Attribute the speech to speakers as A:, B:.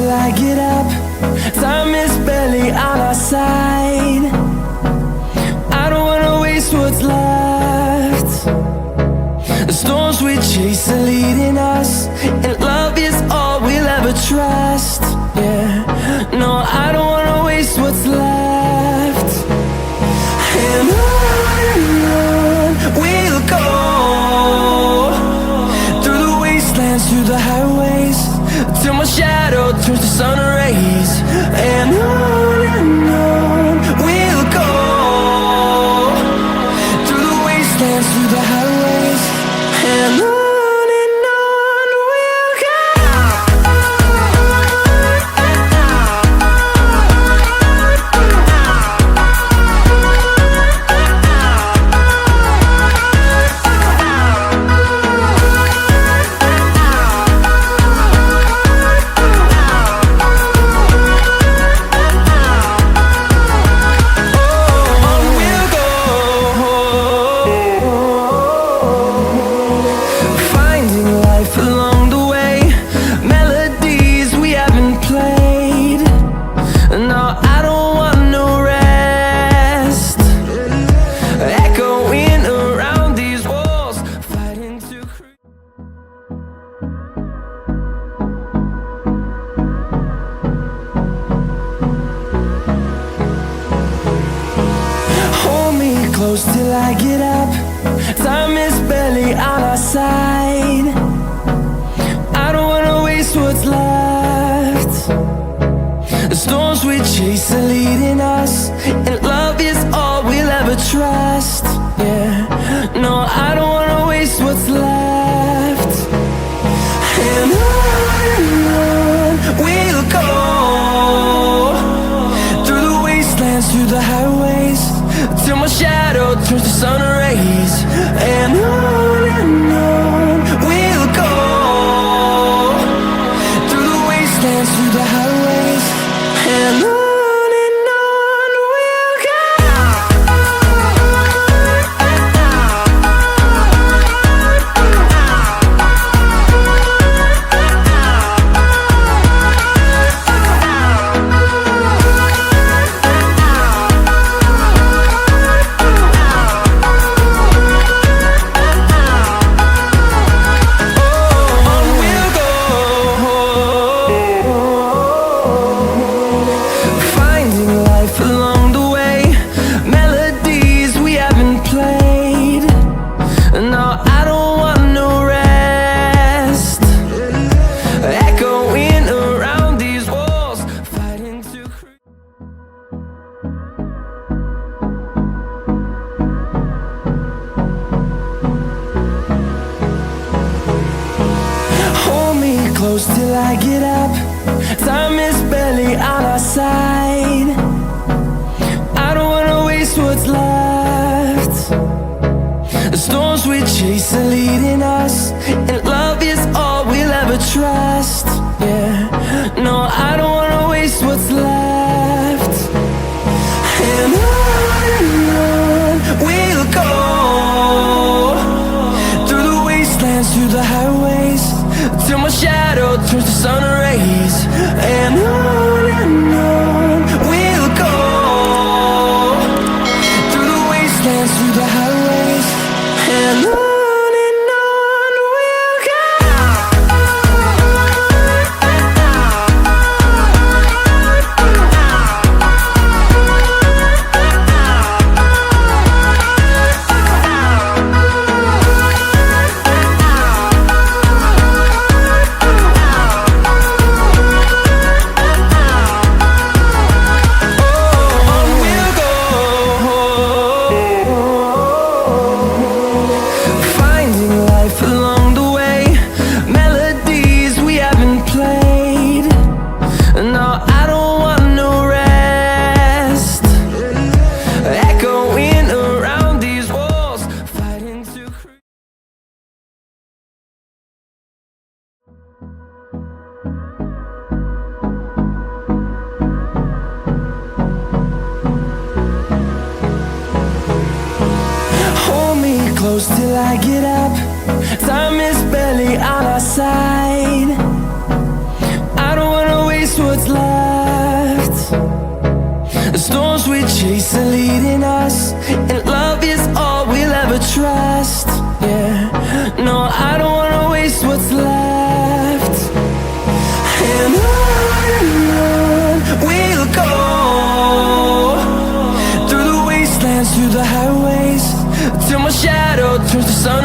A: till I get up. Time is barely on our side. I don't wanna waste what's left. The storms we chase are leading us, and love is all we'll ever trust. Yeah, no, I don't wanna waste what's left. And on we'll go, through the wastelands, through the highways, till my shadow turns to sun rays. And on we'll go, through the wastelands, through the highways, and on we'll go. Close till I get up. Time is barely on our side. I don't wanna waste what's left. The storms we chase are leading us, and love is all we'll ever trust. Yeah, no, I don't wanna waste what's left. And on we'll go, through the wastelands, through the highways, till my shadow turns to sun rays. And on we'll go, through the wastelands, through the highways, and on we'll go. Close till I get up. Time is barely on our side. I don't wanna waste what's left. The storms we chase are leading us, and love is all we'll ever trust. Yeah, no, I don't wanna waste what's left. And on we'll go, through the wastelands, through the highways, till my shadow turns to sun rays. And on we'll go, through the wastelands, through the highways, and on we'll go. Close till I get up. Time is barely on our side. I don't wanna waste The storms we chase are leading us, and love is all we'll ever trust. Yeah, no, I don't wanna waste what's left. And on we'll go, through the wastelands, through the highways, till my shadow turns to sun